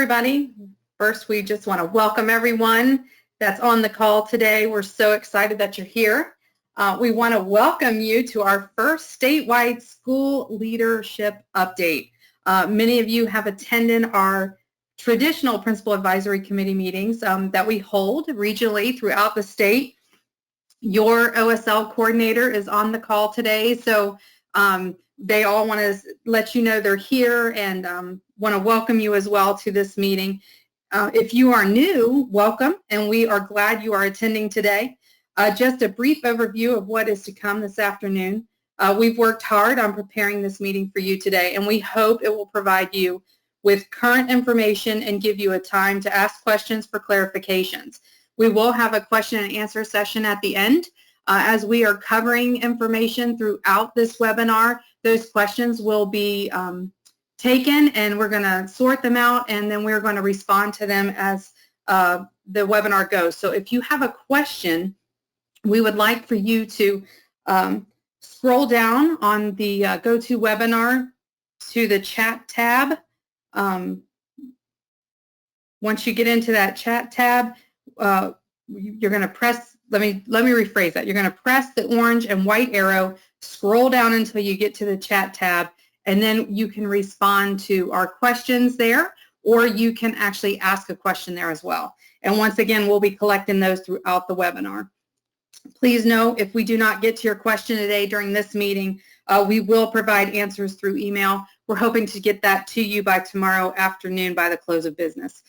everybody. First, we just want to welcome everyone that's on the call today. We're so excited that you're here. We want to welcome you to our first statewide school leadership update. Many of you have attended our traditional principal advisory committee meetings that we hold regionally throughout the state. Your OSL coordinator is on the call today, so they all want to let you know they're here and want to welcome you as well to this meeting. If you are new, welcome, and we are glad you are attending today. Just a brief overview of what is to come this afternoon. We've worked hard on preparing this meeting for you today, and we hope it will provide you with current information and give you a time to ask questions for clarifications. We will have a question and answer session at the end. As we are covering information throughout this webinar, those questions will be taken and we're going to sort them out, and then we're going to respond to them as the webinar goes. So if you have a question, we would like for you to scroll down on the GoToWebinar to the chat tab. Once you get into that chat tab, you're going to press, let me rephrase that. You're going to press the orange and white arrow, scroll down until you get to the chat tab, and then you can respond to our questions there, or you can actually ask a question there as well. And once again, we'll be collecting those throughout the webinar. Please know if we do not get to your question today during this meeting, we will provide answers through email. We're hoping to get that to you by tomorrow afternoon by the close of business.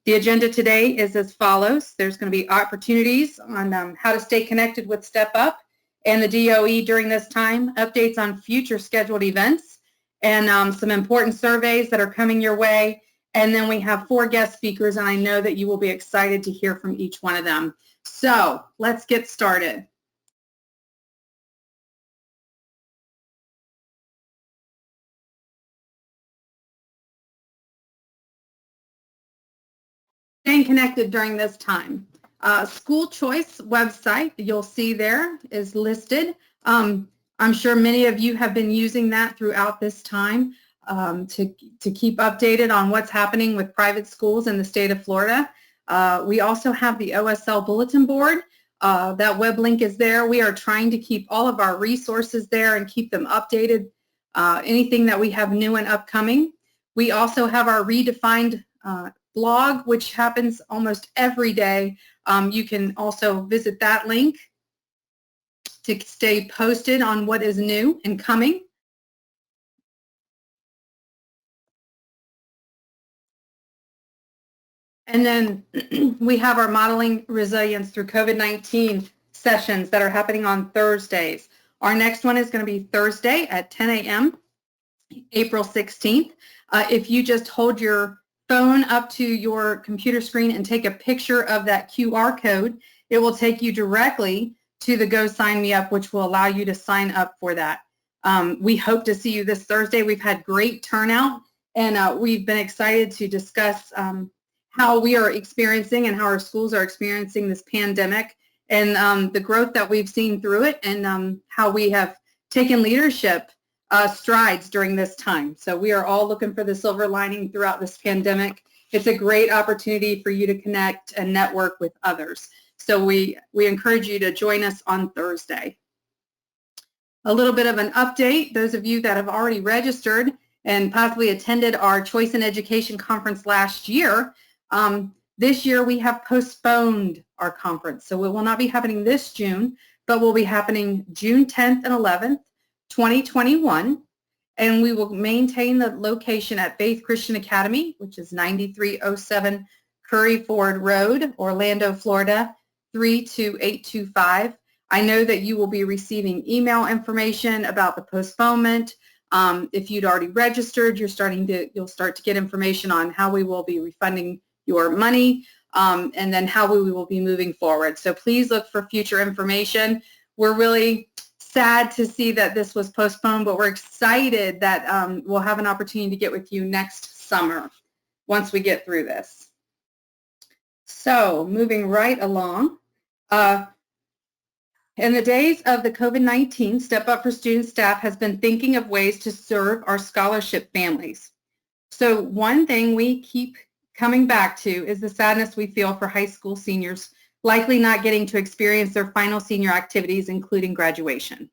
The agenda today is as follows. There's going to be opportunities on how to stay connected with Step Up and the DOE during this time, updates on future scheduled events, and some important surveys that are coming your way. And then we have 4 guest speakers, and I know that you will be excited to hear from each one of them. So let's get started. Staying connected during this time. School choice website you'll see there is listed. I'm sure many of you have been using that throughout this time to keep updated on what's happening with private schools in the state of Florida. We also have the OSL bulletin board. That web link is there. We are trying to keep all of our resources there and keep them updated, anything that we have new and upcoming. We also have our redefined blog, which happens almost every day. You can also visit that link to stay posted on what is new and coming. And then we have our Modeling Resilience Through COVID-19 sessions that are happening on Thursdays. Our next one is going to be Thursday at 10 a.m., April 16th. If you just hold your phone up to your computer screen and take a picture of that QR code, it will take you directly to the Go Sign Me Up, which will allow you to sign up for that. We hope to see you this Thursday. We've had great turnout, and we've been excited to discuss how we are experiencing and how our schools are experiencing this pandemic, and the growth that we've seen through it, and how we have taken leadership strides during this time. So we are all looking for the silver lining throughout this pandemic. It's a great opportunity for you to connect and network with others. So we encourage you to join us on Thursday. A little bit of an update. Those of you that have already registered and possibly attended our Choice in Education conference last year, this year we have postponed our conference. So it will not be happening this June, but will be happening June 10th and 11th, 2021, and we will maintain the location at Faith Christian Academy, which is 9307 Curry Ford Road, Orlando, Florida, 32825. I know that you will be receiving email information about the postponement. If you'd already registered, you'll start to get information on how we will be refunding your money, and then how we will be moving forward. So please look for future information. We're really sad to see that this was postponed, but we're excited that we'll have an opportunity to get with you next summer once we get through this. So moving right along, in the days of the COVID-19, Step Up for Student Staff has been thinking of ways to serve our scholarship families. So one thing we keep coming back to is the sadness we feel for high school seniors likely not getting to experience their final senior activities, including graduation.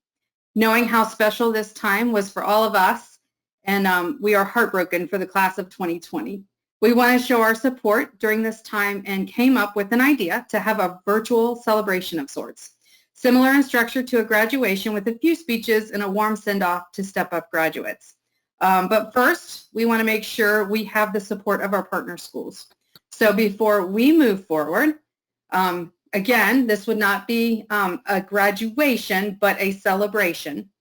Knowing how special this time was for all of us, and we are heartbroken for the class of 2020. We want to show our support during this time and came up with an idea to have a virtual celebration of sorts, similar in structure to a graduation with a few speeches and a warm send-off to step-up graduates. But first, we want to make sure we have the support of our partner schools. So before we move forward, again, this would not be a graduation, but a celebration,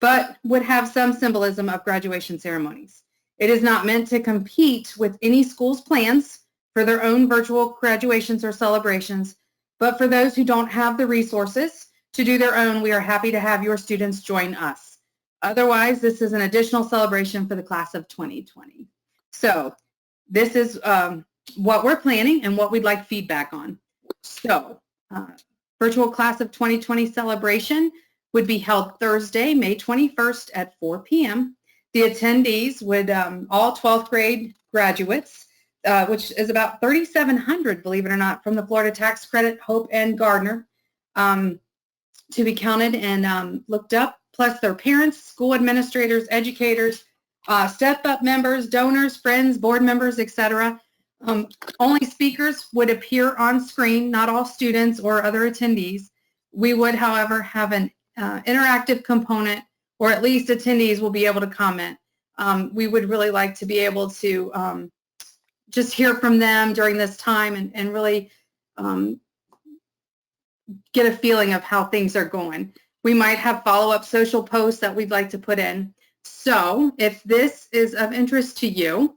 but would have some symbolism of graduation ceremonies. It is not meant to compete with any school's plans for their own virtual graduations or celebrations, but for those who don't have the resources to do their own, we are happy to have your students join us. Otherwise, this is an additional celebration for the class of 2020. So this is what we're planning and what we'd like feedback on. So virtual class of 2020 celebration would be held Thursday, May 21st at 4 p.m. The attendees would, all 12th grade graduates, which is about 3,700, believe it or not, from the Florida Tax Credit, Hope, and Gardner, to be counted and looked up, plus their parents, school administrators, educators, step-up members, donors, friends, board members, etc. Only speakers would appear on screen, not all students or other attendees. We would, however, have an interactive component, or at least attendees will be able to comment. We would really like to be able to just hear from them during this time and really get a feeling of how things are going. We might have follow-up social posts that we'd like to put in. So if this is of interest to you,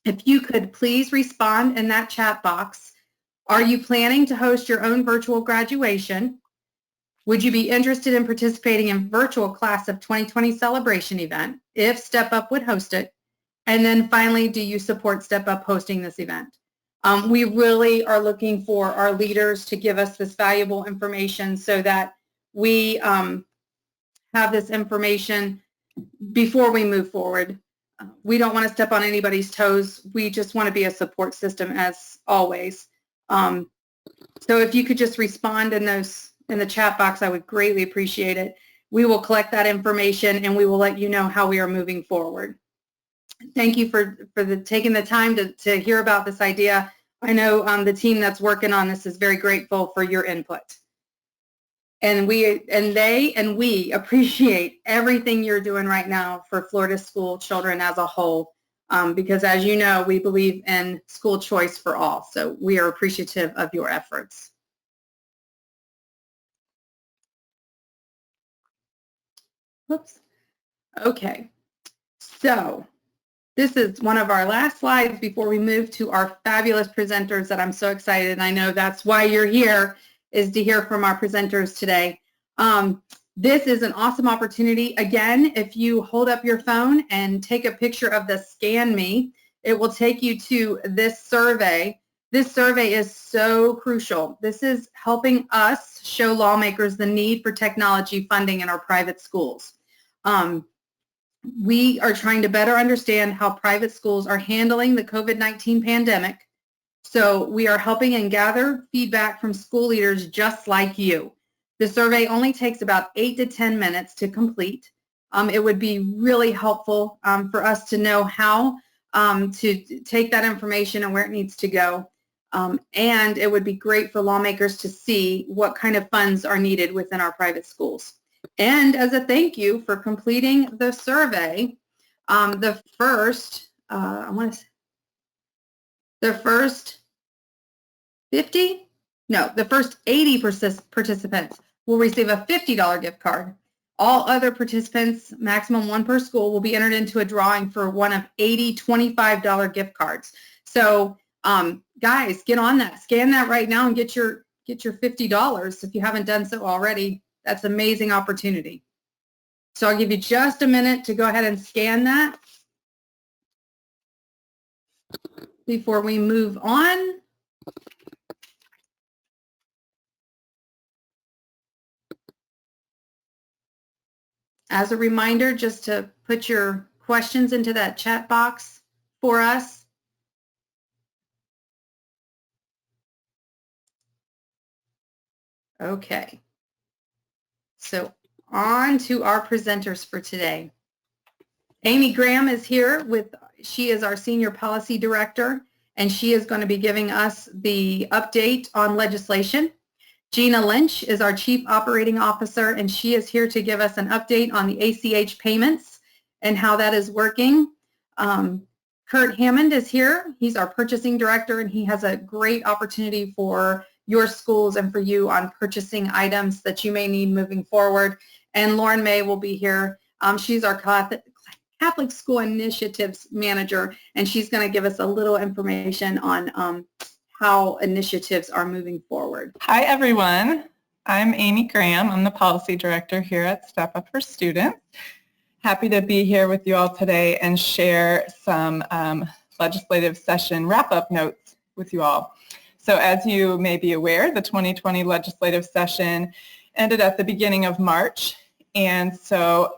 if you could please respond in that chat box. Are you planning to host your own virtual graduation? Would you be interested in participating in virtual class of 2020 celebration event if Step Up would host it? And then finally, do you support Step Up hosting this event? We really are looking for our leaders to give us this valuable information so that we have this information before we move forward. We don't want to step on anybody's toes. We just want to be a support system as always. So if you could just respond in the chat box, I would greatly appreciate it. We will collect that information and we will let you know how we are moving forward. Thank you for taking the time to hear about this idea. I know the team that's working on this is very grateful for your input. And we appreciate everything you're doing right now for Florida school children as a whole, because as you know, we believe in school choice for all. So we are appreciative of your efforts. Whoops. Okay. So this is one of our last slides before we move to our fabulous presenters that I'm so excited. And I know that's why you're here, is to hear from our presenters today. This is an awesome opportunity. Again, if you hold up your phone and take a picture of the Scan Me, it will take you to this survey. This survey is so crucial. This is helping us show lawmakers the need for technology funding in our private schools. We are trying to better understand how private schools are handling the COVID-19 pandemic. So we are helping and gather feedback from school leaders just like you. The survey only takes about 8 to 10 minutes to complete. It would be really helpful for us to know how to take that information and where it needs to go. And it would be great for lawmakers to see what kind of funds are needed within our private schools. And as a thank you for completing the survey, the first 80 participants will receive a $50 gift card. All other participants, maximum one per school, will be entered into a drawing for one of 80 $25 gift cards. So guys, get on that. Scan that right now and get your $50 if you haven't done so already. That's an amazing opportunity. So I'll give you just a minute to go ahead and scan that before we move on. As a reminder, just to put your questions into that chat box for us? Okay. So on to our presenters for today. Amy Graham is here she is our Senior Policy Director, and she is going to be giving us the update on legislation. Gina Lynch is our Chief Operating Officer, and she is here to give us an update on the ACH payments and how that is working. Kurt Hammond is here. He's our Purchasing Director, and he has a great opportunity for your schools and for you on purchasing items that you may need moving forward. And Lauren May will be here. She's our Catholic School Initiatives Manager, and she's going to give us a little information on how initiatives are moving forward. Hi, everyone. I'm Amy Graham. I'm the Policy Director here at Step Up for Students. Happy to be here with you all today and share some legislative session wrap-up notes with you all. So as you may be aware, the 2020 legislative session ended at the beginning of March, and so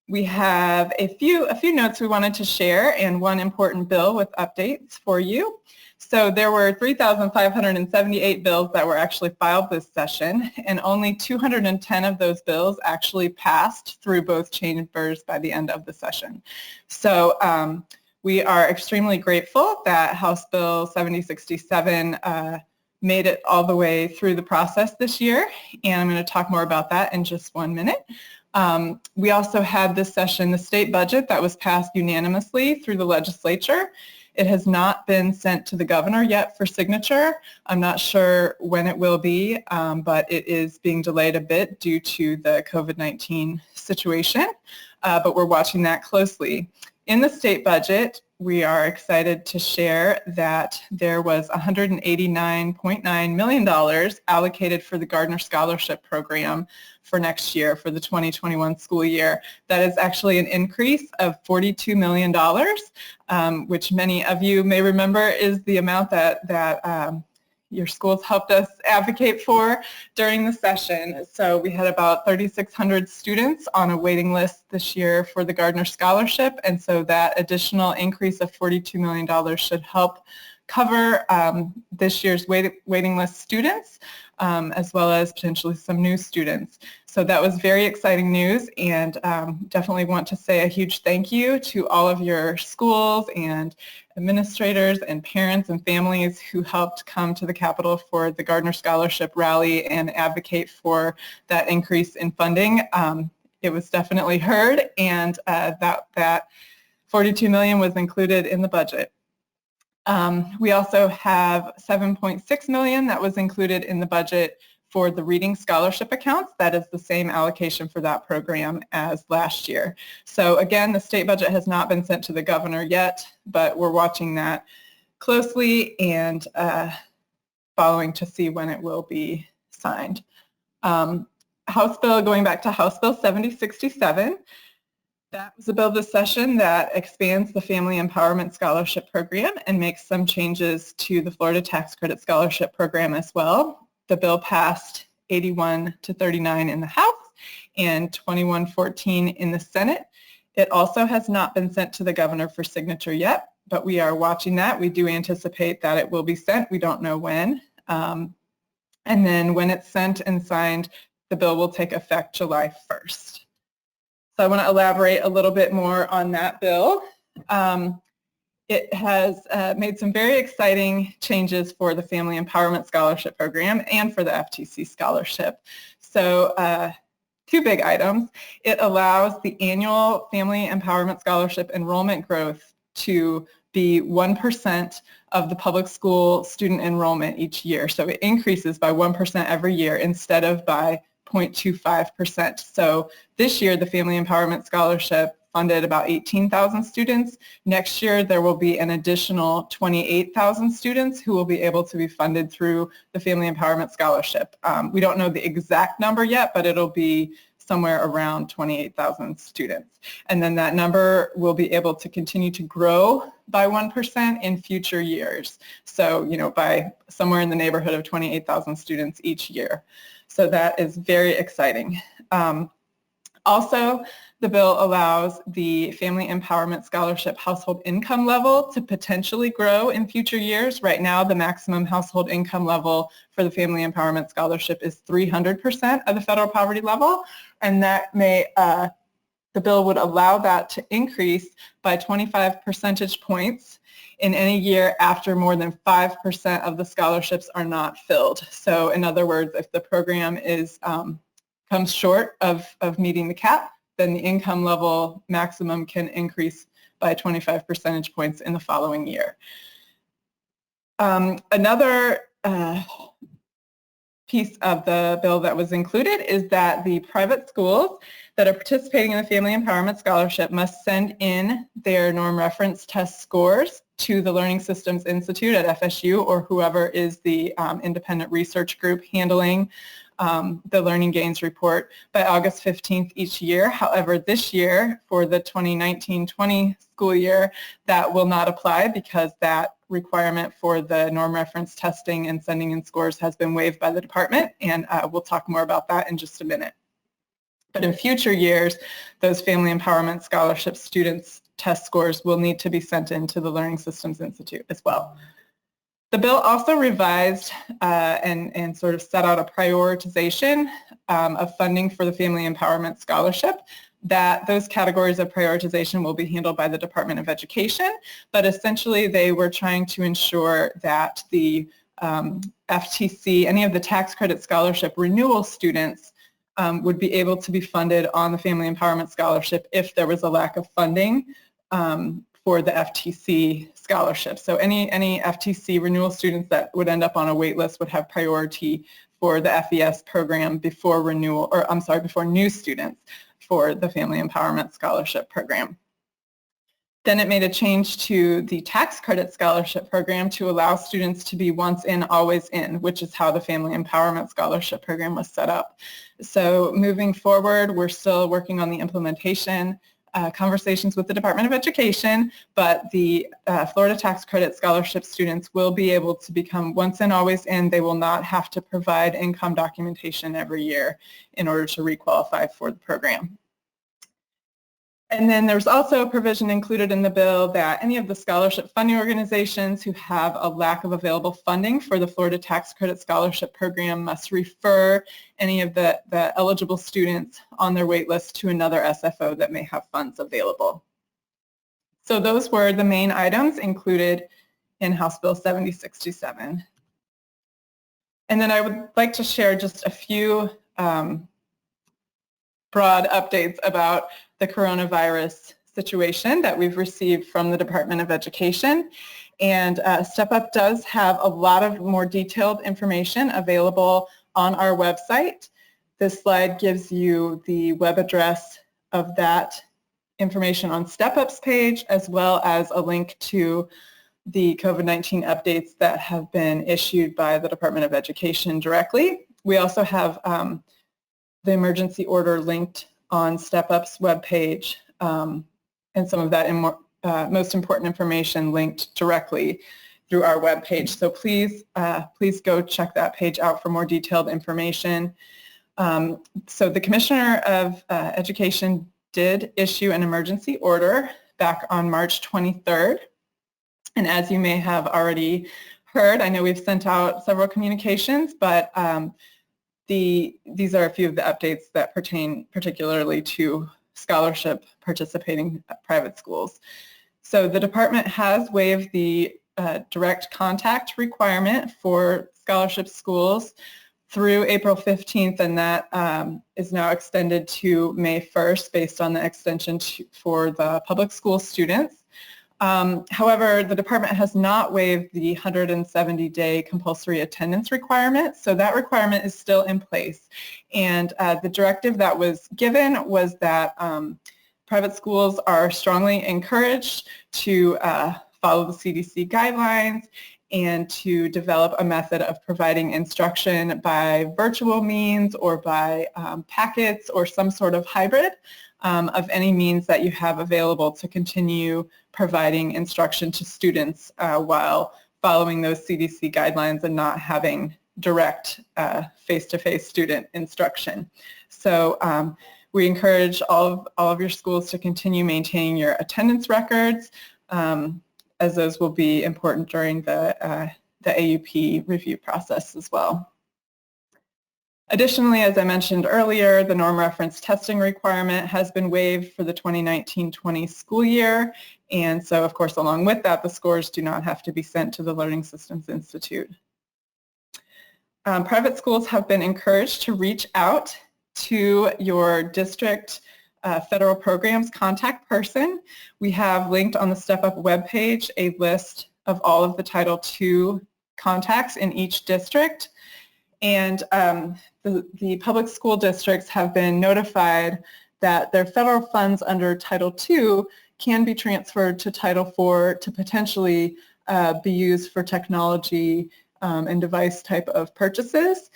we have a few notes we wanted to share and one important bill with updates for you. So there were 3,578 bills that were actually filed this session, and only 210 of those bills actually passed through both chambers by the end of the session. So we are extremely grateful that House Bill 7067 made it all the way through the process this year, and I'm going to talk more about that in just 1 minute. We also had this session the state budget that was passed unanimously through the legislature. It has not been sent to the governor yet for signature. I'm not sure when it will be, but it is being delayed a bit due to the COVID-19 situation, but we're watching that closely. In the state budget, we are excited to share that there was $189.9 million allocated for the Gardner Scholarship Program for next year, for the 2021 school year. That is actually an increase of $42 million, which many of you may remember is the amount that your schools helped us advocate for during the session. So we had about 3,600 students on a waiting list this year for the Gardner Scholarship, and so that additional increase of $42 million should help cover this year's waiting list students, as well as potentially some new students. So that was very exciting news, and definitely want to say a huge thank you to all of your schools and administrators and parents and families who helped come to the Capitol for the Gardner Scholarship Rally and advocate for that increase in funding. It was definitely heard, and that $42 million was included in the budget. We also have $7.6 million that was included in the budget for the reading scholarship accounts. That is the same allocation for that program as last year. So again, the state budget has not been sent to the governor yet, but we're watching that closely and following to see when it will be signed. Going back to House Bill 7067, that was a bill this session that expands the Family Empowerment Scholarship Program and makes some changes to the Florida Tax Credit Scholarship Program as well. The bill passed 81-39 in the House and 21-14 in the Senate. It also has not been sent to the governor for signature yet, but we are watching that. We do anticipate that it will be sent. We don't know when. And then when it's sent and signed, the bill will take effect July 1st. So I want to elaborate a little bit more on that bill. It has made some very exciting changes for the Family Empowerment Scholarship Program and for the FTC Scholarship. So two big items. It allows the annual Family Empowerment Scholarship enrollment growth to be 1% of the public school student enrollment each year. So it increases by 1% every year instead of by 0.25%. So this year, the Family Empowerment Scholarship funded about 18,000 students. Next year, there will be an additional 28,000 students who will be able to be funded through the Family Empowerment Scholarship. We don't know the exact number yet, but it'll be somewhere around 28,000 students. And then that number will be able to continue to grow by 1% in future years. So, by somewhere in the neighborhood of 28,000 students each year. So that is very exciting. Also, the bill allows the Family Empowerment Scholarship household income level to potentially grow in future years. Right now, the maximum household income level for the Family Empowerment Scholarship is 300% of the federal poverty level, and that may the bill would allow that to increase by 25 percentage points in any year after more than 5% of the scholarships are not filled. So in other words, if the program is comes short of meeting the cap, then the income level maximum can increase by 25 percentage points in the following year. Another piece of the bill that was included is that the private schools that are participating in the Family Empowerment Scholarship must send in their norm reference test scores to the Learning Systems Institute at FSU or whoever is the independent research group handling the Learning Gains Report by August 15th each year. However, this year, for the 2019-20 school year, that will not apply because that requirement for the norm reference testing and sending in scores has been waived by the department, and we'll talk more about that in just a minute. But in future years, those Family Empowerment Scholarship students' test scores will need to be sent into the Learning Systems Institute as well. The bill also revised and sort of set out a prioritization of funding for the Family Empowerment Scholarship, that those categories of prioritization will be handled by the Department of Education, but essentially they were trying to ensure that the FTC, any of the tax credit scholarship renewal students would be able to be funded on the Family Empowerment Scholarship if there was a lack of funding for the FTC scholarship. So any FTC renewal students that would end up on a wait list would have priority for the FVS program before renewal, or I'm sorry, before new students for the Family Empowerment Scholarship program. Then it made a change to the tax credit scholarship program to allow students to be once in, always in, which is how the Family Empowerment Scholarship program was set up. So moving forward, we're still working on the implementation conversations with the Department of Education, but the Florida Tax Credit Scholarship students will be able to become once in, always in. They will not have to provide income documentation every year in order to requalify for the program. And then there's also a provision included in the bill that any of the scholarship funding organizations who have a lack of available funding for the Florida Tax Credit Scholarship Program must refer any of the eligible students on their wait list to another SFO that may have funds available. So those were the main items included in House Bill 7067. And then I would like to share just a few broad updates about the coronavirus situation that we've received from the Department of Education. And Step Up does have a lot of more detailed information available on our website. This slide gives you the web address of that information on Step Up's page, as well as a link to the COVID-19 updates that have been issued by the Department of Education directly. We also have the emergency order linked on Step Up's webpage, and some of that most important information linked directly through our webpage. So please go check that page out for more detailed information. So the Commissioner of Education did issue an emergency order back on March 23rd. And as you may have already heard, I know we've sent out several communications, but these are a few of the updates that pertain particularly to scholarship participating private schools. So the department has waived the direct contact requirement for scholarship schools through April 15th, and that is now extended to May 1st based on the extension for the public school students. However, the department has not waived the 170-day compulsory attendance requirement, so that requirement is still in place. And the directive that was given was that private schools are strongly encouraged to follow the CDC guidelines and to develop a method of providing instruction by virtual means or by packets or some sort of hybrid of any means that you have available to continue providing instruction to students while following those CDC guidelines and not having direct face-to-face student instruction. So We encourage all of your schools to continue maintaining your attendance records, as those will be important during the AUP review process as well. Additionally, as I mentioned earlier, the norm reference testing requirement has been waived for the 2019-20 school year, and so of course along with that the scores do not have to be sent to the Learning Systems Institute. Private schools have been encouraged to reach out to your district federal programs contact person. We have linked on the Step Up webpage a list of all of the Title II contacts in each district, and the public school districts have been notified that their federal funds under Title II can be transferred to Title IV to potentially be used for technology and device type of purchases.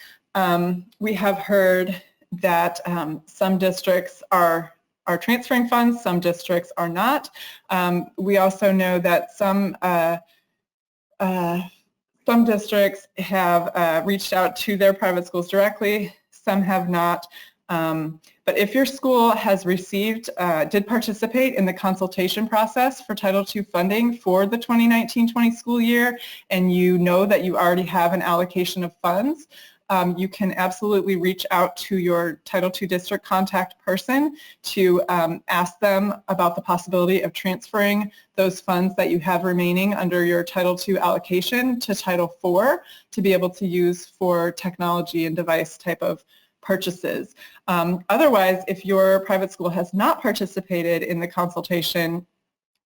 We have heard that some districts are transferring funds, some districts are not. We also know that some districts have reached out to their private schools directly, some have not. But if your school has received, did participate in the consultation process for Title II funding for the 2019-20 school year, and you know that you already have an allocation of funds, you can absolutely reach out to your Title II district contact person to ask them about the possibility of transferring those funds that you have remaining under your Title II allocation to Title IV to be able to use for technology and device type of purchases. Otherwise, if your private school has not participated in the consultation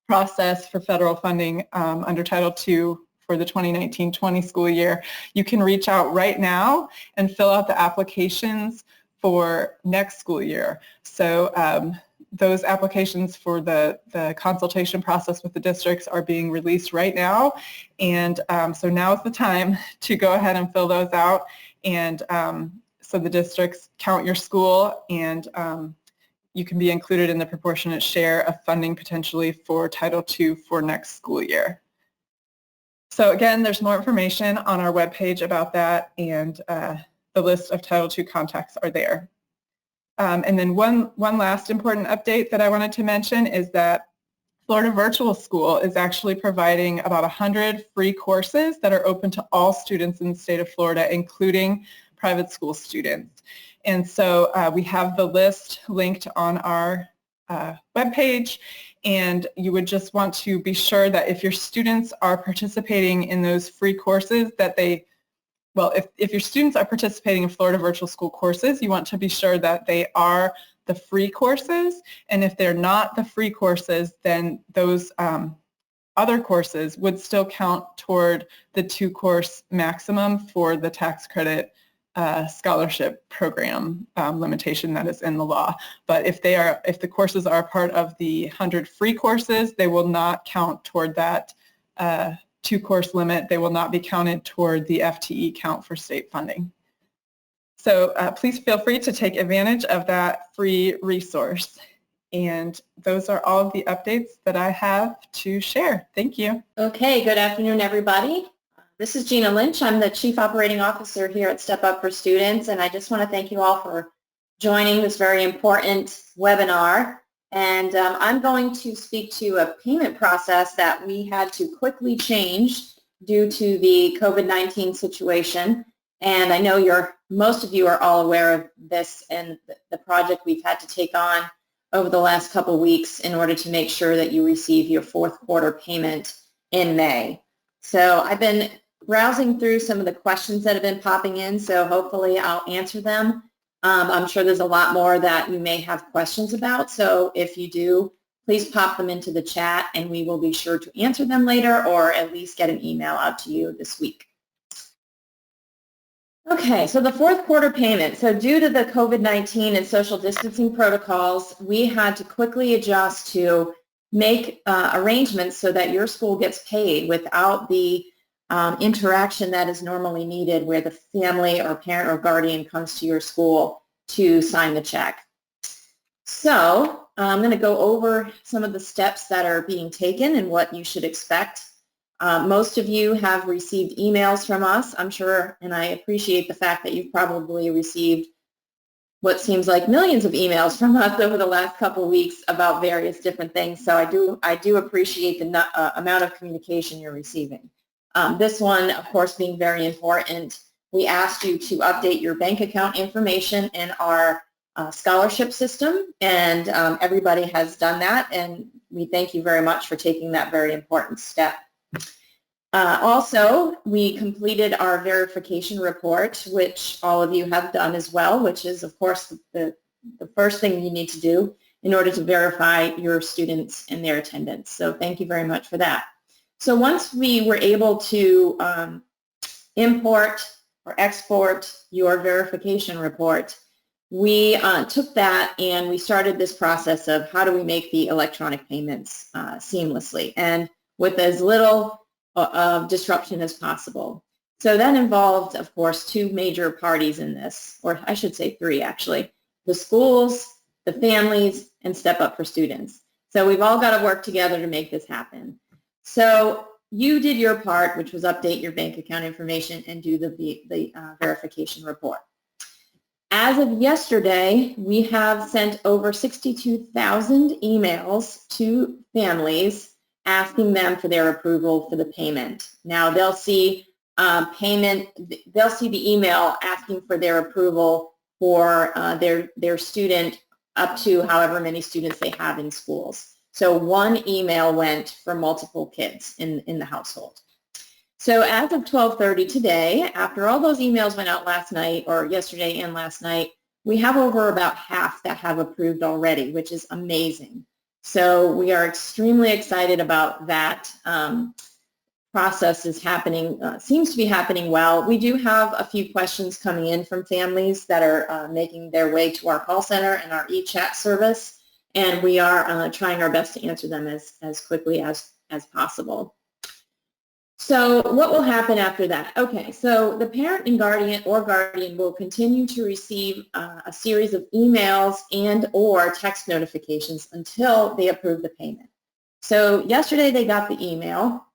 process for federal funding under Title II for the 2019-20 school year, you can reach out right now and fill out the applications for next school year. So those applications for the consultation process with the districts are being released right now, and so now is the time to go ahead and fill those out, and so the districts count your school, and you can be included in the proportionate share of funding potentially for Title II for next school year. So again, there's more information on our webpage about that, and the list of Title II contacts are there. And then one last important update that I wanted to mention is that Florida Virtual School is actually providing about 100 free courses that are open to all students in the state of Florida, including private school students. And so we have the list linked on our webpage, and you would just want to be sure that if your students are participating in those free courses that they, well, if your students are participating in Florida Virtual School courses, you want to be sure that they are the free courses, and if they're not the free courses, then those other courses would still count toward the 2-course maximum for the tax credit scholarship program limitation that is in the law. But if the courses are part of the 100 free courses, they will not count toward that 2-course limit. They will not be counted toward the FTE count for state funding. So please feel free to take advantage of that free resource. And those are all of the updates that I have to share. Thank you. Okay, good afternoon, everybody. This is Gina Lynch. I'm the Chief Operating Officer here at Step Up for Students, and I just want to thank you all for joining this very important webinar. And I'm going to speak to a payment process that we had to quickly change due to the COVID-19 situation. And I know most of you are all aware of this and the project we've had to take on over the last couple weeks in order to make sure that you receive your 4th quarter payment in May. So I've been browsing through some of the questions that have been popping in, so hopefully I'll answer them. I'm sure there's a lot more that you may have questions about, so if you do, please pop them into the chat and we will be sure to answer them later, or at least get an email out to you this week. Okay, so the 4th quarter payment. So due to the COVID-19 and social distancing protocols, we had to quickly adjust to make arrangements so that your school gets paid without the interaction that is normally needed, where the family or parent or guardian comes to your school to sign the check. So I'm going to go over some of the steps that are being taken and what you should expect. Most of you have received emails from us, I'm sure, and I appreciate the fact that you've probably received what seems like millions of emails from us over the last couple of weeks about various different things. So I do appreciate the amount of communication you're receiving. This one, of course, being very important, we asked you to update your bank account information in our scholarship system, and everybody has done that, and we thank you very much for taking that very important step. Also, we completed our verification report, which all of you have done as well, which is, of course, the first thing you need to do in order to verify your students and their attendance. So thank you very much for that. So once we were able to import or export your verification report, we took that and we started this process of how do we make the electronic payments seamlessly and with as little disruption as possible. So that involved, of course, two major parties in this, or I should say three actually, the schools, the families, and Step Up for Students. So we've all got to work together to make this happen. So you did your part, which was update your bank account information and do the verification report. As of yesterday, we have sent over 62,000 emails to families asking them for their approval for the payment. Now they'll see they'll see the email asking for their approval for their student up to however many students they have in schools. So one email went for multiple kids in the household. So as of 12:30 today, after all those emails went out last night or yesterday and last night, we have over about half that have approved already, which is amazing. So we are extremely excited about that. Process is happening, seems to be happening well. We do have a few questions coming in from families that are making their way to our call center and our e-chat service, and we are trying our best to answer them as quickly as possible. So what will happen after that? Okay, so the parent and guardian will continue to receive a series of emails and or text notifications until they approve the payment. So yesterday they got the email.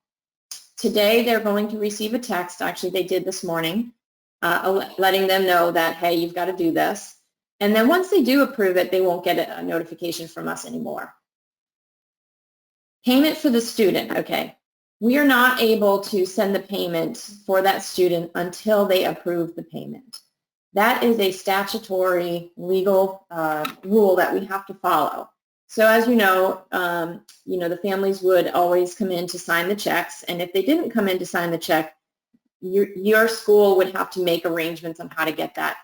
Today they're going to receive a text, actually they did this morning, letting them know that, hey, you've got to do this. And then once they do approve it, they won't get a notification from us anymore. Payment for the student, okay. We are not able to send the payment for that student until they approve the payment. That is a statutory legal rule that we have to follow. So as you know, the families would always come in to sign the checks, and if they didn't come in to sign the check, your school would have to make arrangements on how to get that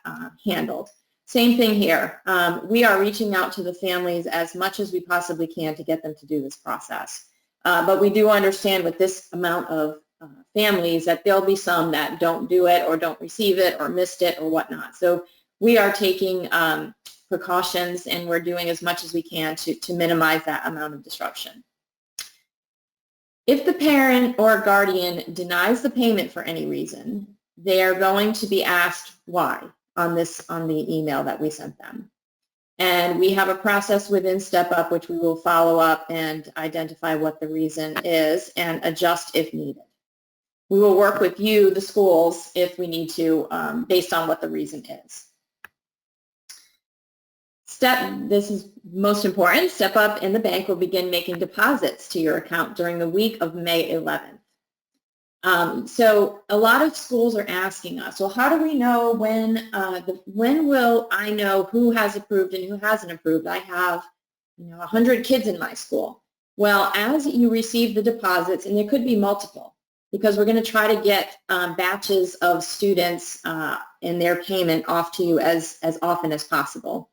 handled. Same thing here. We are reaching out to the families as much as we possibly can to get them to do this process. But we do understand with this amount of families that there'll be some that don't do it or don't receive it or missed it or whatnot. So we are taking precautions and we're doing as much as we can to minimize that amount of disruption. If the parent or guardian denies the payment for any reason, they are going to be asked why on the email that we sent them. And we have a process within Step Up which we will follow up and identify what the reason is and adjust if needed. We will work with you, the schools, if we need to, based on what the reason is. This is most important, Step Up and the bank will begin making deposits to your account during the week of May 11th. So a lot of schools are asking us, well, how do we know when will I know who has approved and who hasn't approved? I have 100 kids in my school. Well, as you receive the deposits, and there could be multiple, because we're going to try to get batches of students and their payment off to you as often as possible.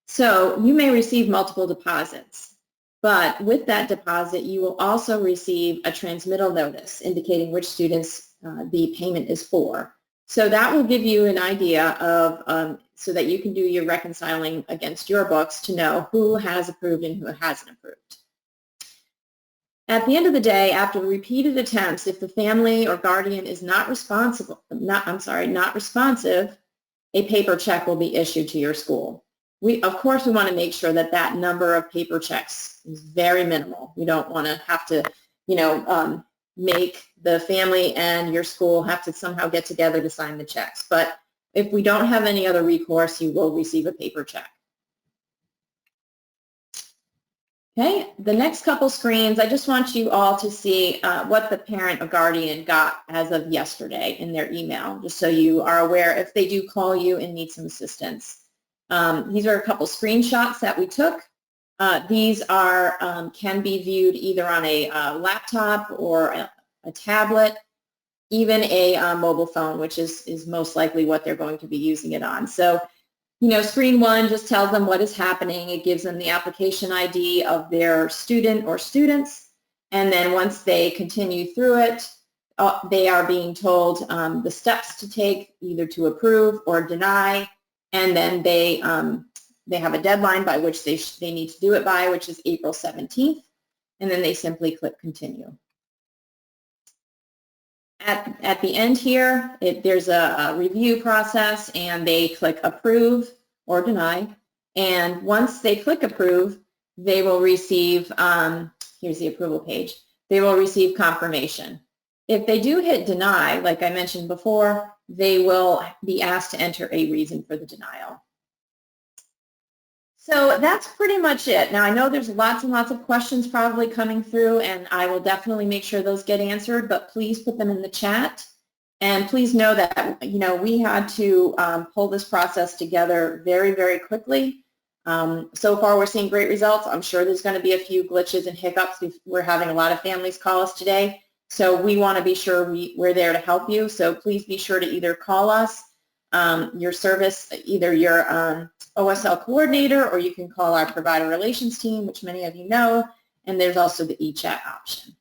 So you may receive multiple deposits. But with that deposit, you will also receive a transmittal notice indicating which students the payment is for. So that will give you an idea of, so that you can do your reconciling against your books to know who has approved and who hasn't approved. At the end of the day, after repeated attempts, if the family or guardian is not responsive, a paper check will be issued to your school. Of course, we want to make sure that that number of paper checks is very minimal. We don't want to have to, make the family and your school have to somehow get together to sign the checks. But If we don't have any other recourse, you will receive a paper check. Okay, the next couple screens, I just want you all to see what the parent or guardian got as of yesterday in their email, just so you are aware if they do call you and need some assistance. These are a couple screenshots that we took. These are can be viewed either on a laptop or a tablet, even a mobile phone, which is most likely what they're going to be using it on. So, you know, screen one just tells them what is happening. It gives them the application ID of their student or students. And then once they continue through it, they are being told the steps to take, either to approve or deny. And then they have a deadline by which they need to do it by, which is April 17th. And then they simply click continue. At the end here, there's a review process, and they click approve or deny. And once they click approve, they will receive, here's the approval page, they will receive confirmation. If they do hit deny, like I mentioned before, they will be asked to enter a reason for the denial. So that's pretty much it. Now, I know there's lots and lots of questions probably coming through, and I will definitely make sure those get answered, but please put them in the chat. And please know that, you know, we had to pull this process together very, very quickly. So far, we're seeing great results. I'm sure there's going to be a few glitches and hiccups. We're having a lot of families call us today. So we want to be sure we're there to help you. So please be sure to either call us, your service, either your OSL coordinator, or you can call our provider relations team, which many of you know, and there's also the e-chat option.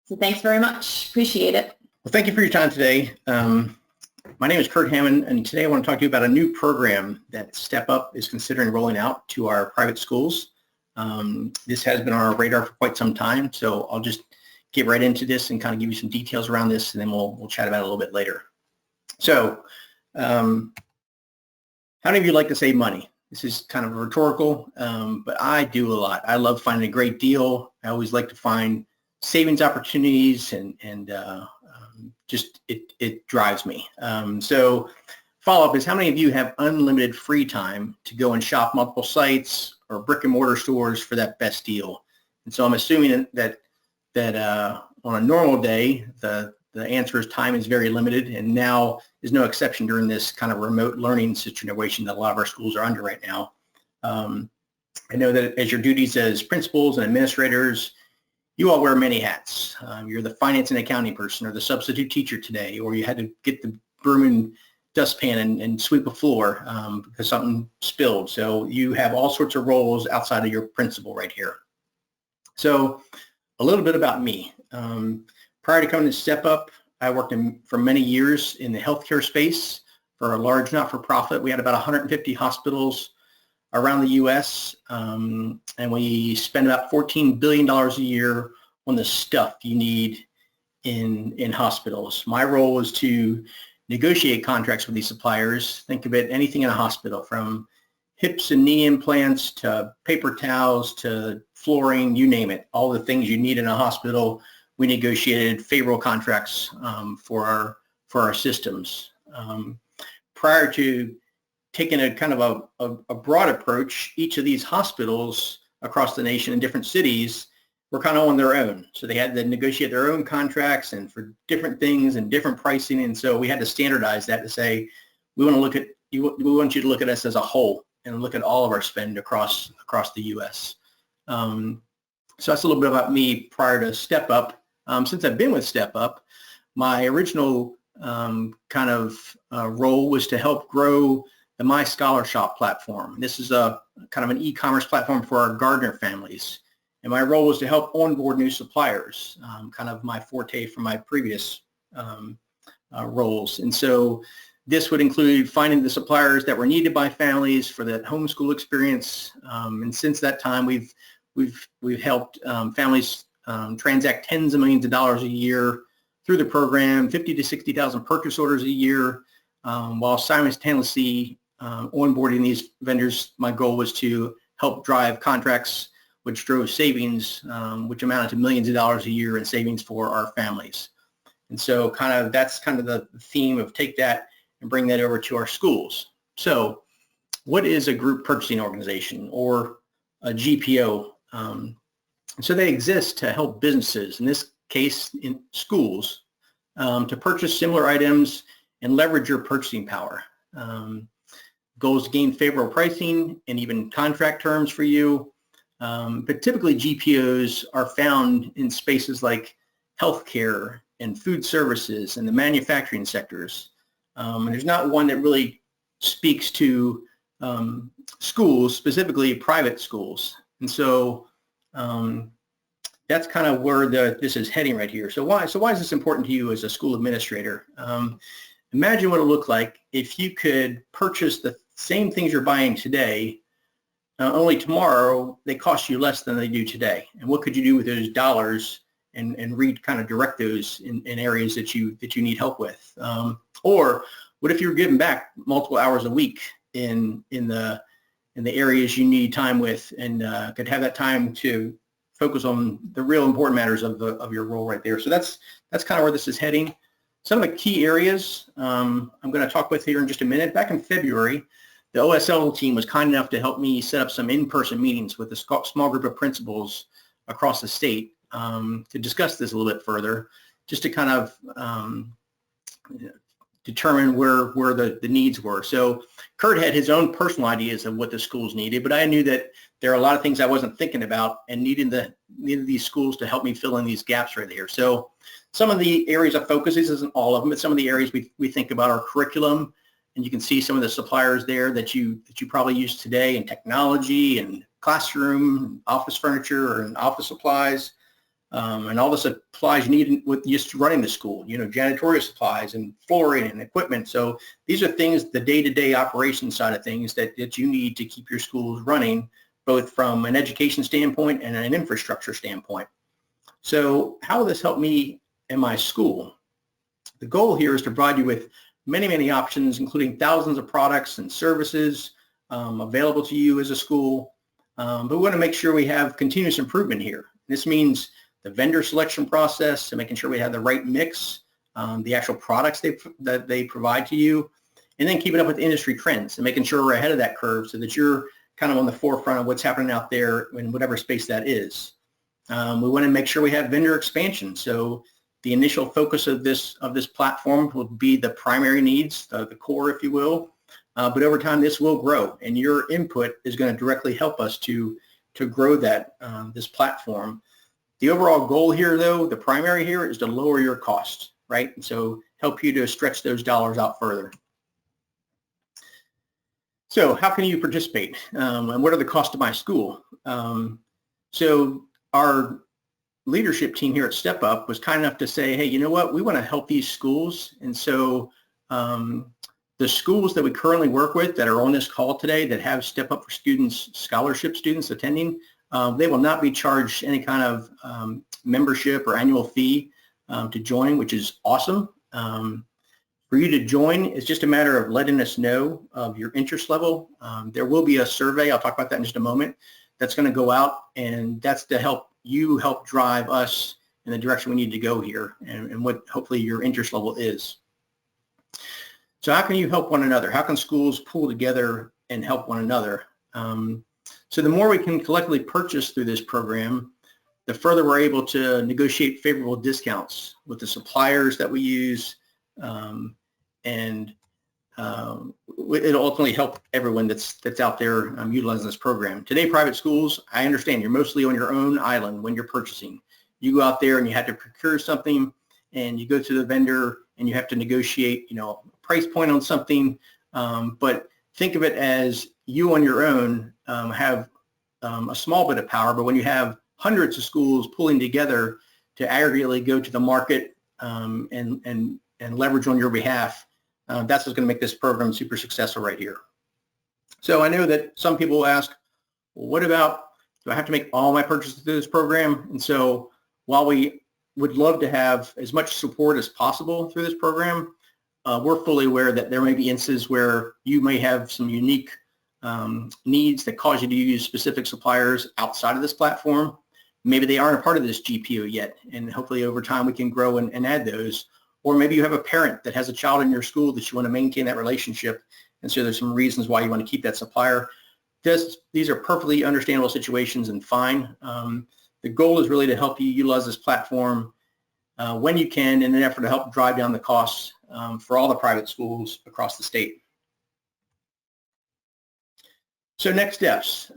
So thanks very much. Appreciate it. Well, thank you for your time today. My name is Kurt Hammond, and today I want to talk to you about a new program that Step Up is considering rolling out to our private schools. This has been on our radar for quite some time, so I'll just get right into this and kind of give you some details around this, and then we'll chat about it a little bit later. So, how many of you like to save money? This is kind of rhetorical, but I do a lot. I love finding a great deal. I always like to find savings opportunities, and just it drives me. So follow-up is, how many of you have unlimited free time to go and shop multiple sites or brick and mortar stores for that best deal? And so I'm assuming that on a normal day, the answer is time is very limited, and now is no exception during this kind of remote learning situation that a lot of our schools are under right now. I know that as your duties as principals and administrators, you all wear many hats. You're the finance and accounting person, or the substitute teacher today, or you had to get the broom and dustpan and sweep a floor because something spilled. So you have all sorts of roles outside of your principal right here. So a little bit about me. Prior to coming to Step Up, I worked for many years in the healthcare space for a large not-for-profit. We had about 150 hospitals around the U.S., and we spend about $14 billion a year on the stuff you need in hospitals. My role was to negotiate contracts with these suppliers. Think of it, anything in a hospital, from hips and knee implants to paper towels to flooring, you name it. All the things you need in a hospital, we negotiated favorable contracts for our systems. Prior to taking a kind of a broad approach, each of these hospitals across the nation in different cities were kind of on their own. So they had to negotiate their own contracts and for different things and different pricing. And so we had to standardize that to say, we want to look at you. We want you to look at us as a whole and look at all of our spend across the U.S. So that's a little bit about me prior to Step Up. Since I've been with Step Up, my original kind of role was to help grow the My Scholar Shop platform. This is a kind of an e-commerce platform for our Gardner families. And my role was to help onboard new suppliers, kind of my forte from my previous roles. And so this would include finding the suppliers that were needed by families for that homeschool experience. And since that time, we've helped families transact tens of millions of dollars a year through the program, 50 to 60,000 purchase orders a year, while simultaneously onboarding these vendors. My goal was to help drive contracts which drove savings, which amounted to millions of dollars a year in savings for our families. And so that's kind of the theme of take that and bring that over to our schools. So what is a group purchasing organization or a GPO? So they exist to help businesses, in this case in schools, to purchase similar items and leverage your purchasing power. Goals to gain favorable pricing and even contract terms for you. But typically GPOs are found in spaces like healthcare and food services and the manufacturing sectors. And there's not one that really speaks to schools, specifically private schools. And so that's kind of where this is heading right here. So why is this important to you as a school administrator? Imagine what it would look like if you could purchase the same things you're buying today, only tomorrow they cost you less than they do today. And what could you do with those dollars and kind of direct those in areas that you need help with? Or what if you were giving back multiple hours a week in the areas you need time with, and could have that time to focus on the real important matters of your role right there. So that's kind of where this is heading. Some of the key areas I'm going to talk with here in just a minute. Back in February, the OSL team was kind enough to help me set up some in-person meetings with a small group of principals across the state to discuss this a little bit further, just to kind of determine where the needs were. So Kurt had his own personal ideas of what the schools needed, but I knew that there are a lot of things I wasn't thinking about and needed these schools to help me fill in these gaps right here. So some of the areas of focus, this isn't all of them, but some of the areas we think about are curriculum, and you can see some of the suppliers there that you probably use today in technology and classroom, office furniture, and office supplies. And all the supplies you need with just running the school, janitorial supplies and flooring and equipment. So these are things, the day-to-day operation side of things that you need to keep your schools running, both from an education standpoint and an infrastructure standpoint. So how will this help me in my school? The goal here is to provide you with many, many options, including thousands of products and services available to you as a school. But we want to make sure we have continuous improvement here. This means the vendor selection process and making sure we have the right mix, the actual products that they provide to you, and then keeping up with industry trends and making sure we're ahead of that curve so that you're kind of on the forefront of what's happening out there in whatever space that is. We want to make sure we have vendor expansion. So the initial focus of this platform will be the primary needs, the core, if you will. But over time, this will grow, and your input is going to directly help us to grow that this platform. The overall goal here, though, the primary here is to lower your costs, right? And so help you to stretch those dollars out further. So how can you participate? And what are the costs of my school? So our leadership team here at Step Up was kind enough to say, hey, you know what? We want to help these schools. And so the schools that we currently work with that are on this call today that have Step Up for Students, scholarship students attending, they will not be charged any kind of membership or annual fee to join, which is awesome. For you to join, it's just a matter of letting us know of your interest level. There will be a survey, I'll talk about that in just a moment, that's going to go out, and that's to help drive us in the direction we need to go here and what hopefully your interest level is. So how can you help one another? How can schools pull together and help one another? So the more we can collectively purchase through this program, the further we're able to negotiate favorable discounts with the suppliers that we use, and it'll ultimately help everyone that's out there utilizing this program. Today, private schools, I understand you're mostly on your own island when you're purchasing. You go out there and you have to procure something, and you go to the vendor and you have to negotiate, a price point on something. But think of it as you on your own have a small bit of power, but when you have hundreds of schools pulling together to aggregately go to the market and leverage on your behalf, that's what's going to make this program super successful right here. So I know that some people will ask, well, what about, do I have to make all my purchases through this program? And so while we would love to have as much support as possible through this program, we're fully aware that there may be instances where you may have some unique needs that cause you to use specific suppliers outside of this platform. Maybe they aren't a part of this GPO yet, and hopefully over time we can grow and add those. or maybe you have a parent that has a child in your school that you want to maintain that relationship, and so there's some reasons why you want to keep that supplier. These are perfectly understandable situations and fine. The goal is really to help you utilize this platform when you can in an effort to help drive down the costs for all the private schools across the state. So next steps.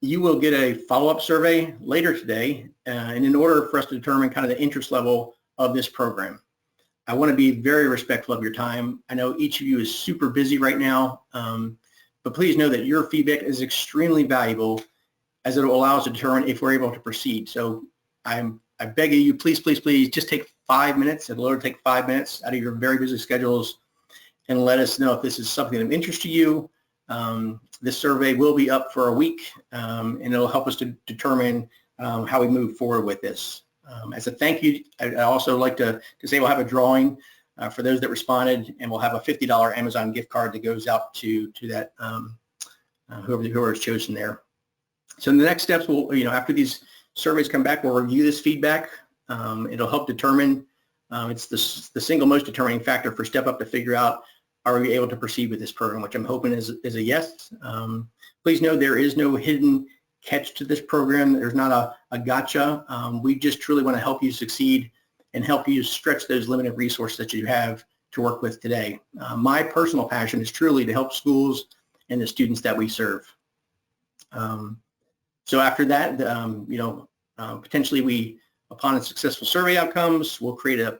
You will get a follow-up survey later today, and in order for us to determine kind of the interest level of this program. I want to be very respectful of your time. I know each of you is super busy right now, but please know that your feedback is extremely valuable as it will allow us to determine if we're able to proceed. So I beg of you, please, please, please just take 5 minutes. It'll only take 5 minutes out of your very busy schedules and let us know if this is something of interest to you. This survey will be up for a week, and it'll help us to determine how we move forward with this. As a thank you, I'd also like to say we'll have a drawing for those that responded, and we'll have a $50 Amazon gift card that goes out to that whoever is chosen there. So in the next steps, we'll, after these surveys come back, we'll review this feedback. It'll help determine, it's the single most determining factor for Step Up to figure out, are we able to proceed with this program, which I'm hoping is a yes. Please know there is no hidden catch to this program. There's not a gotcha. We just truly want to help you succeed and help you stretch those limited resources that you have to work with today. My personal passion is truly to help schools and the students that we serve. So after that, potentially upon a successful survey outcomes, we'll create a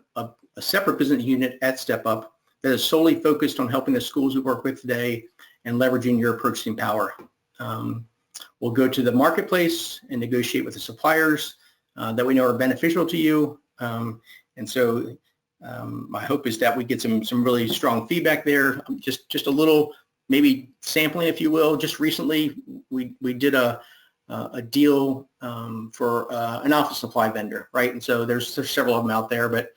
separate business unit at Step Up that is solely focused on helping the schools we work with today and leveraging your purchasing power. We'll go to the marketplace and negotiate with the suppliers that we know are beneficial to you. And so my hope is that we get some really strong feedback there. Just a little, maybe sampling, if you will. Just recently, we did a deal for an office supply vendor, right? And so there's several of them out there, but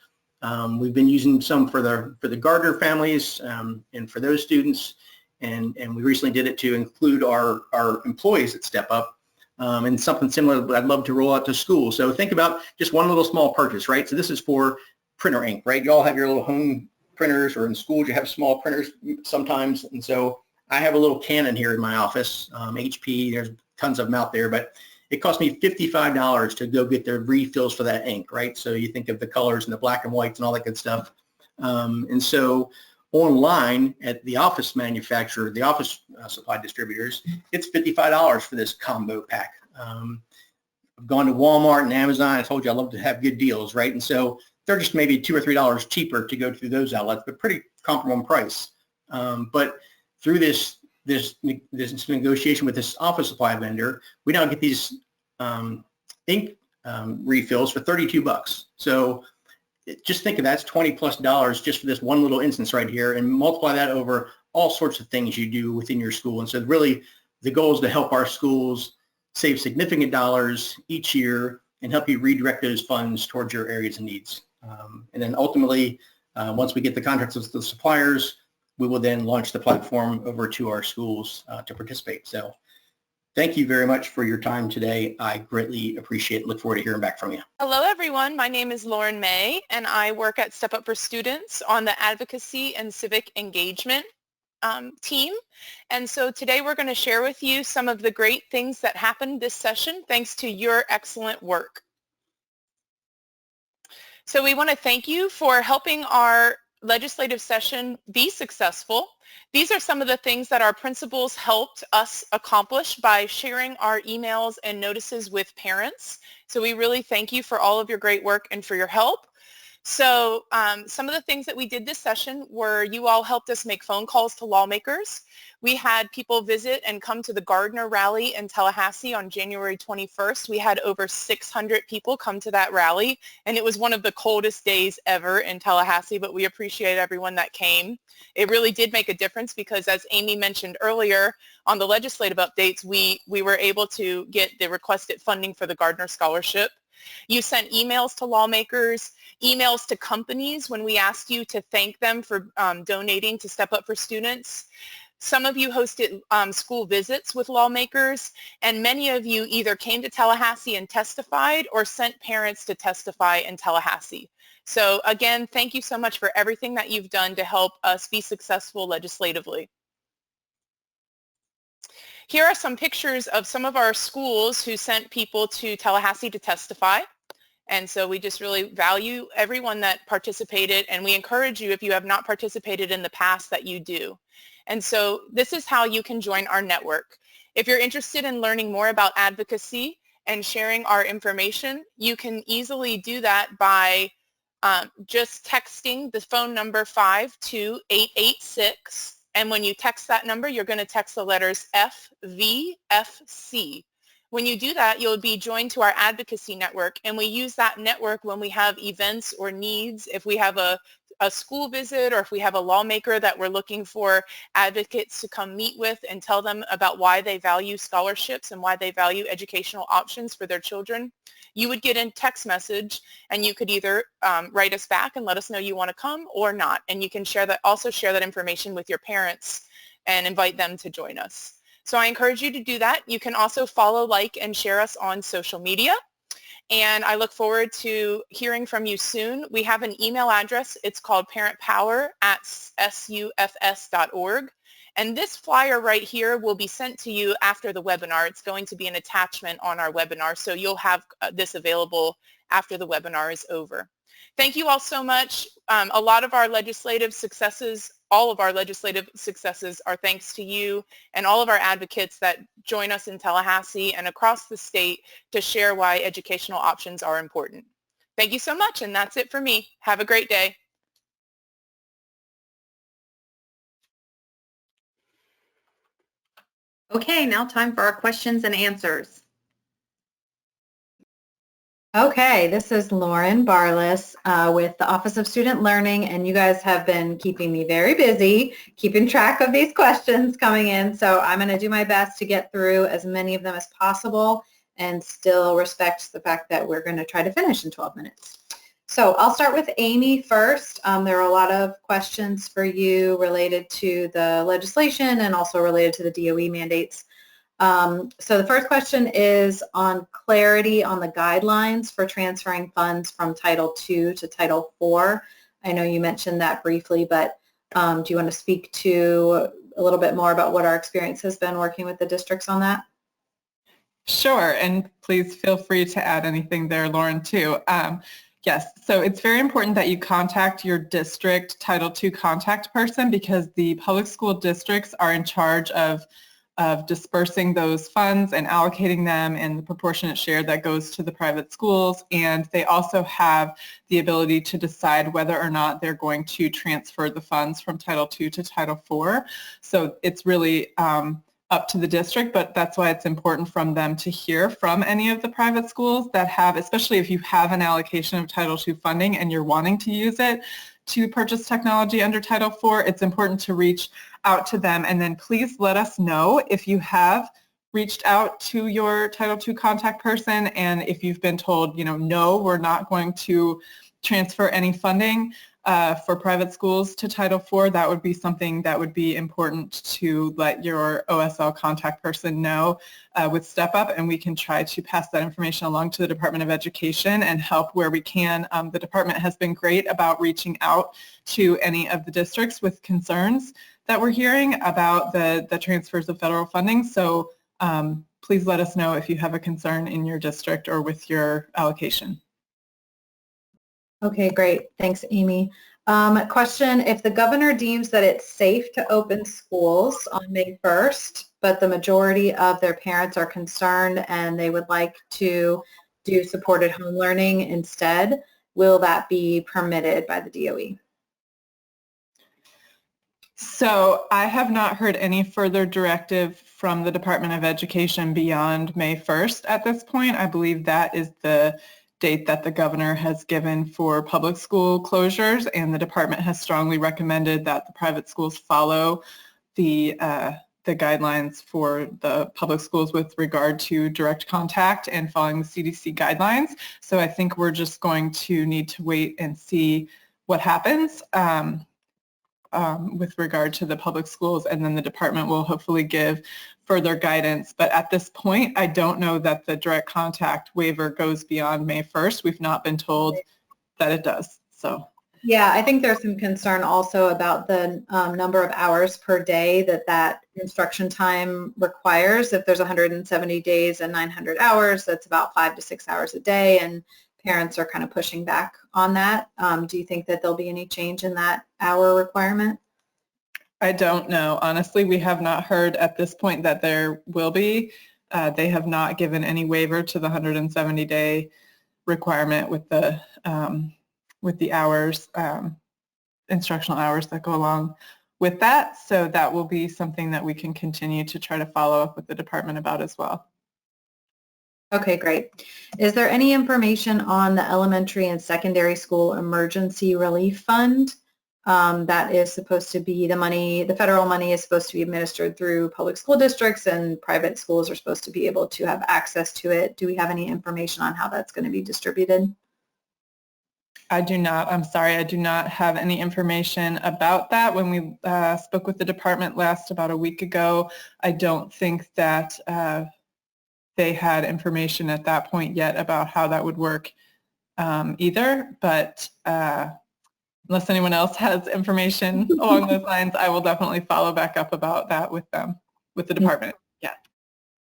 we've been using some for the Gardner families and for those students. And we recently did it to include our employees at Step Up, and something similar I'd love to roll out to schools. So think about just one little small purchase, right? So this is for printer ink, right? You all have your little home printers, or in schools you have small printers sometimes. And so I have a little Canon here in my office, HP, there's tons of them out there, but it cost me $55 to go get the refills for that ink, right? So you think of the colors and the black and whites and all that good stuff. And so online at the office manufacturer, the office supply distributors, it's $55 for this combo pack. I've gone to Walmart and Amazon. I told you I love to have good deals, right? And so they're just maybe $2 or $3 cheaper to go through those outlets, but pretty comparable in price. But through this negotiation with this office supply vendor, we now get these ink refills for $32. So just think of that's $20+ just for this one little instance right here, and multiply that over all sorts of things you do within your school. And so really the goal is to help our schools save significant dollars each year and help you redirect those funds towards your areas of needs. And then ultimately, once we get the contracts with the suppliers, we will then launch the platform over to our schools to participate. So thank you very much for your time today. I greatly appreciate it. Look forward to hearing back from you. Hello, everyone. My name is Lauren May, and I work at Step Up for Students on the Advocacy and Civic Engagement team. And so today we're going to share with you some of the great things that happened this session thanks to your excellent work. So we want to thank you for helping our legislative session be successful. These are some of the things that our principals helped us accomplish by sharing our emails and notices with parents. So we really thank you for all of your great work and for your help. So some of the things that we did this session were you all helped us make phone calls to lawmakers. We had people visit and come to the Gardner rally in Tallahassee on January 21st. We had over 600 people come to that rally, and it was one of the coldest days ever in Tallahassee, but we appreciate everyone that came. It really did make a difference because, as Amy mentioned earlier, on the legislative updates, we were able to get the requested funding for the Gardner Scholarship. You sent emails to lawmakers, emails to companies when we asked you to thank them for donating to Step Up for Students. Some of you hosted school visits with lawmakers, and many of you either came to Tallahassee and testified or sent parents to testify in Tallahassee. So again, thank you so much for everything that you've done to help us be successful legislatively. Here are some pictures of some of our schools who sent people to Tallahassee to testify. And so we just really value everyone that participated, and we encourage you, if you have not participated in the past, that you do. And so this is how you can join our network. If you're interested in learning more about advocacy and sharing our information, you can easily do that by just texting the phone number 52886. And when you text that number, you're going to text the letters FVFC. When you do that, you'll be joined to our advocacy network, and we use that network when we have events or needs. If we have a school visit, or if we have a lawmaker that we're looking for advocates to come meet with and tell them about why they value scholarships and why they value educational options for their children, you would get a text message, and you could either write us back and let us know you want to come or not. And you can also share that information with your parents and invite them to join us. So I encourage you to do that. You can also follow, like, and share us on social media. And I look forward to hearing from you soon. We have an email address. It's called parentpower@sufs.org. And this flyer right here will be sent to you after the webinar. It's going to be an attachment on our webinar, so you'll have this available after the webinar is over. Thank you all so much. A lot of our legislative successes, all of our legislative successes are thanks to you and all of our advocates that join us in Tallahassee and across the state to share why educational options are important. Thank you so much, and that's it for me. Have a great day. Okay, now time for our questions and answers. Okay, this is Lauren Barless with the Office of Student Learning, and you guys have been keeping me very busy, keeping track of these questions coming in, so I'm going to do my best to get through as many of them as possible and still respect the fact that we're going to try to finish in 12 minutes. So I'll start with Amy first. There are a lot of questions for you related to the legislation and also related to the DOE mandates. So the first question is on clarity on the guidelines for transferring funds from Title II to Title IV. I know you mentioned that briefly, but do you want to speak to a little bit more about what our experience has been working with the districts on that? Sure, and please feel free to add anything there, Lauren, too. Yes, so it's very important that you contact your district Title II contact person, because the public school districts are in charge of dispersing those funds and allocating them and the proportionate share that goes to the private schools. And they also have the ability to decide whether or not they're going to transfer the funds from Title II to Title IV. So it's really up to the district, but that's why it's important from them to hear from any of the private schools that have, especially if you have an allocation of Title II funding and you're wanting to use it to purchase technology under Title IV, it's important to reach out to them, and then please let us know if you have reached out to your Title II contact person, and if you've been told, no, we're not going to transfer any funding for private schools to Title IV, that would be something that would be important to let your OSL contact person know with Step Up, and we can try to pass that information along to the Department of Education and help where we can. The department has been great about reaching out to any of the districts with concerns that we're hearing about the transfers of federal funding. So please let us know if you have a concern in your district or with your allocation. Okay, great. Thanks, Amy. Question, if the governor deems that it's safe to open schools on May 1st, but the majority of their parents are concerned and they would like to do supported home learning instead, will that be permitted by the DOE? So I have not heard any further directive from the Department of Education beyond May 1st at this point. I believe that is the date that the governor has given for public school closures, and the department has strongly recommended that the private schools follow the guidelines for the public schools with regard to direct contact and following the CDC guidelines. So I think we're just going to need to wait and see what happens. with regard to the public schools, and then the department will hopefully give further guidance. But at this point, I don't know that the direct contact waiver goes beyond May 1st. We've not been told that it does. So. Yeah, I think there's some concern also about the number of hours per day that instruction time requires. If there's 170 days and 900 hours, that's about 5 to 6 hours a day, and parents are kind of pushing back on that. Do you think that there'll be any change in that hour requirement? I don't know. Honestly, we have not heard at this point that there will be. They have not given any waiver to the 170-day requirement with the hours, instructional hours that go along with that. So that will be something that we can continue to try to follow up with the department about as well. Okay, great. Is there any information on the elementary and secondary school emergency relief fund? That is supposed to be the money, the federal money is supposed to be administered through public school districts, and private schools are supposed to be able to have access to it. Do we have any information on how that's going to be distributed? I do not. I'm sorry. I do not have any information about that. When we spoke with the department last about a week ago, I don't think that they had information at that point yet about how that would work either. But unless anyone else has information along those lines, I will definitely follow back up about that with them, with the department. Yeah.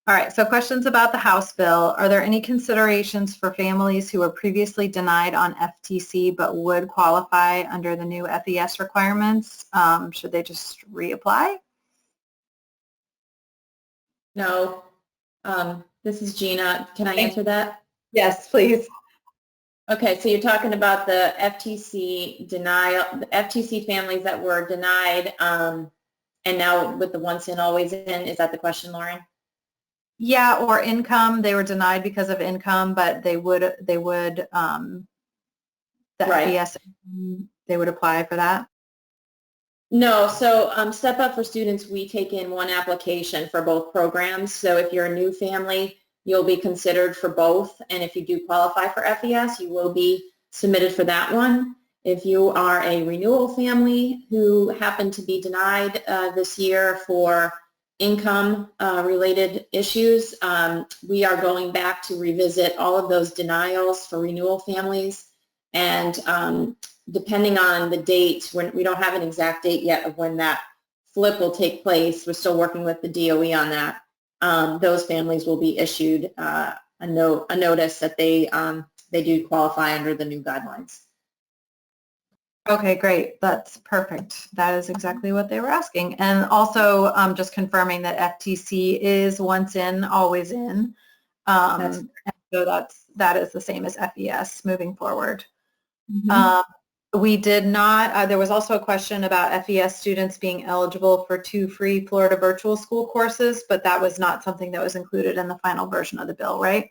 All right, so questions about the House bill. Are there any considerations for families who were previously denied on FTC but would qualify under the new FES requirements? Should they just reapply? No. This is Gina. Can I answer that? Yes, please. Okay, so you're talking about the FTC denial, the FTC families that were denied, and now with the once in, always in. Is that the question, Lauren? Yeah, or income. They were denied because of income, but they would the Right. FES, they would apply for that. No, so Step Up for Students, we take in one application for both programs. So if you're a new family, you'll be considered for both. And if you do qualify for FES, you will be submitted for that one. If you are a renewal family who happen to be denied this year for income related issues, we are going back to revisit all of those denials for renewal families. And depending on the date, when we don't have an exact date yet of when that flip will take place, we're still working with the DOE on that. Those families will be issued a notice that they do qualify under the new guidelines. Okay, great. That's perfect. That is exactly what they were asking. And also just confirming that FTC is once in, always in. So that is the same as FES moving forward. Mm-hmm. We did not, there was also a question about FES students being eligible for 2 free Florida virtual school courses, but that was not something that was included in the final version of the bill, right?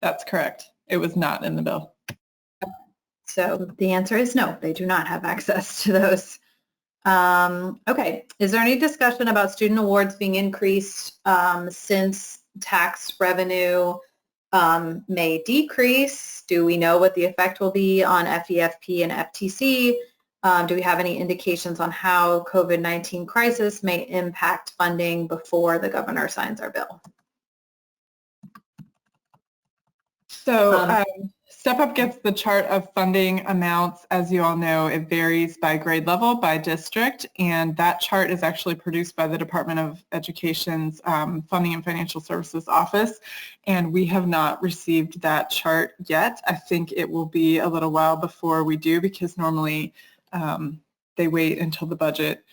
That's correct. It was not in the bill. So the answer is no, they do not have access to those. Okay, is there any discussion about student awards being increased since tax revenue may decrease? Do we know what the effect will be on FEFP and FTC? Do we have any indications on how COVID-19 crisis may impact funding before the governor signs our bill? So Step Up gets the chart of funding amounts. As you all know, it varies by grade level, by district, and that chart is actually produced by the Department of Education's Funding and Financial Services Office, and we have not received that chart yet. I think it will be a little while before we do, because normally they wait until the budget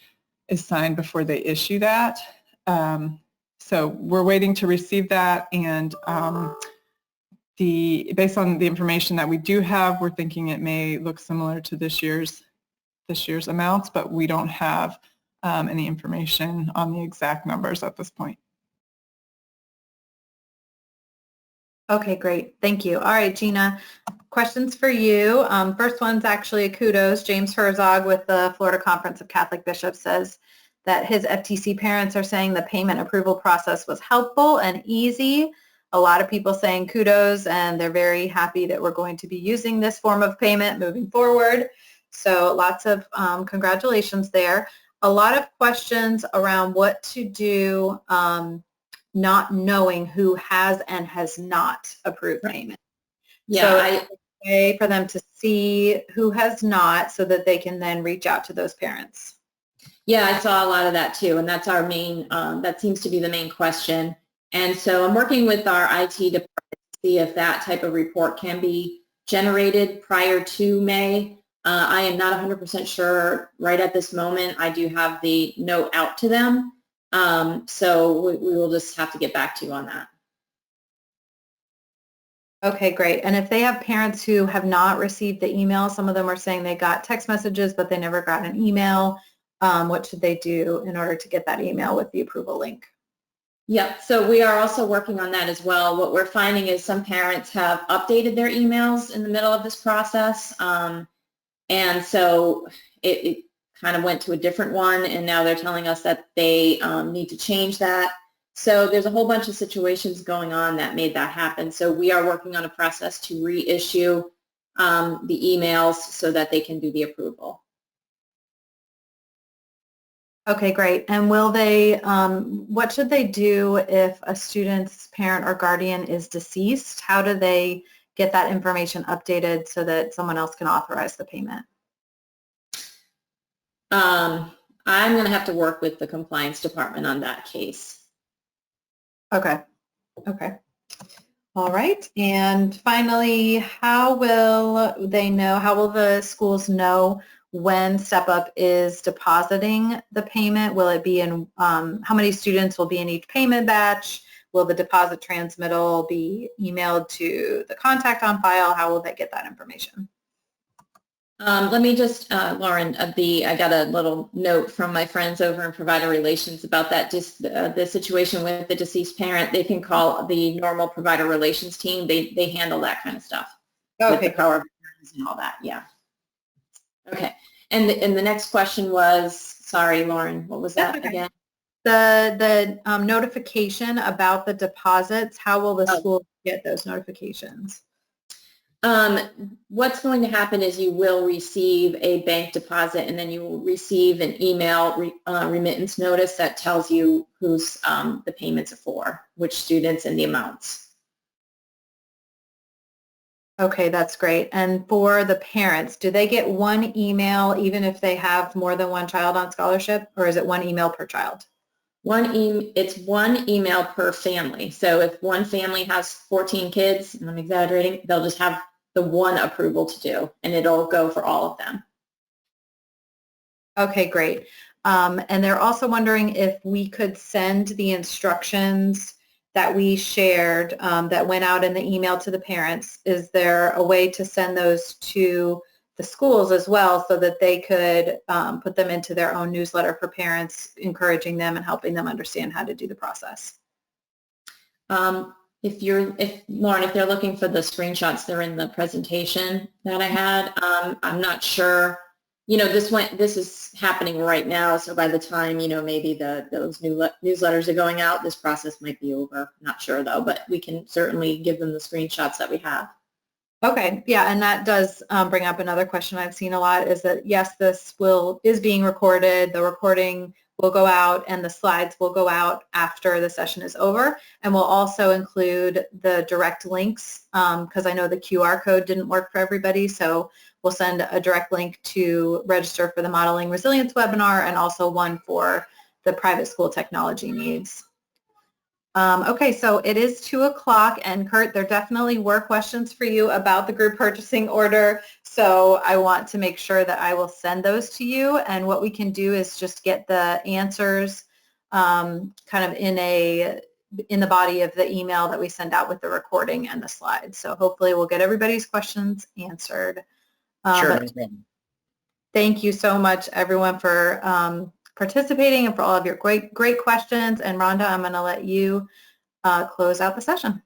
is signed before they issue that. So we're waiting to receive that, and based on the information that we do have, we're thinking it may look similar to this year's amounts, but we don't have any information on the exact numbers at this point. Okay, great. Thank you. All right, Gina, questions for you. First one's actually a kudos. James Herzog with the Florida Conference of Catholic Bishops says that his FTC parents are saying the payment approval process was helpful and easy. A lot of people saying kudos, and they're very happy that we're going to be using this form of payment moving forward. So lots of congratulations there. A lot of questions around what to do not knowing who has and has not approved payment. Yeah, So way for them to see who has not so that they can then reach out to those parents. Yeah, I saw a lot of that too, and that's our main, that seems to be the main question. And so I'm working with our IT department to see if that type of report can be generated prior to May. I am not 100% sure right at this moment. I do have the note out to them, so we will just have to get back to you on that. Okay, great. And if they have parents who have not received the email, some of them are saying they got text messages, but they never got an email, what should they do in order to get that email with the approval link? Yep, so we are also working on that as well. What we're finding is some parents have updated their emails in the middle of this process, and so it kind of went to a different one, and now they're telling us that they need to change that. So there's a whole bunch of situations going on that made that happen. So we are working on a process to reissue the emails so that they can do the approval. Okay, great. And will they, what should they do if a student's parent or guardian is deceased? How do they get that information updated so that someone else can authorize the payment? I'm going to have to work with the compliance department on that case. Okay. Okay. All right. And finally, how will they know, how will the schools know when Step Up is depositing the payment? Will it be in, how many students will be in each payment batch? Will the deposit transmittal be emailed to the contact on file? How will they get that information? Let me just, Lauren, I got a little note from my friends over in provider relations about that, just the situation with the deceased parent. They can call the normal provider relations team. They handle that kind of stuff. Okay. With the power of attorneys and all that, yeah. Okay, and the next question was, sorry, Lauren, what was that again? The notification about the deposits, how will the school get those notifications? What's going to happen is you will receive a bank deposit, and then you will receive an email remittance notice that tells you who's the payments are for, which students and the amounts. Okay, that's great. And for the parents, do they get one email even if they have more than one child on scholarship, or is it one email per child? It's one email per family. So if one family has 14 kids, and I'm exaggerating, they'll just have the one approval to do, and it'll go for all of them. Okay, great. And they're also wondering if we could send the instructions that we shared that went out in the email to the parents. Is there a way to send those to the schools as well so that they could put them into their own newsletter for parents, encouraging them and helping them understand how to do the process? Lauren, if they're looking for the screenshots, they're in the presentation that I had. I'm not sure. You know, this is happening right now, so by the time, maybe those new newsletters are going out, this process might be over. Not sure though, but we can certainly give them the screenshots that we have. Okay, yeah, and that does bring up another question I've seen a lot, is that yes, this is being recorded, the recording will go out and the slides will go out after the session is over, and we'll also include the direct links because I know the QR code didn't work for everybody, so we'll send a direct link to register for the Modeling Resilience webinar and also one for the private school technology needs. Okay, so it is 2 o'clock, and Kurt, there definitely were questions for you about the group purchasing order, so I want to make sure that I will send those to you, and what we can do is just get the answers kind of in the body of the email that we send out with the recording and the slides. So hopefully we'll get everybody's questions answered. Sure. Thank you so much, everyone, for participating and for all of your great questions. And Rhonda, I'm going to let you close out the session.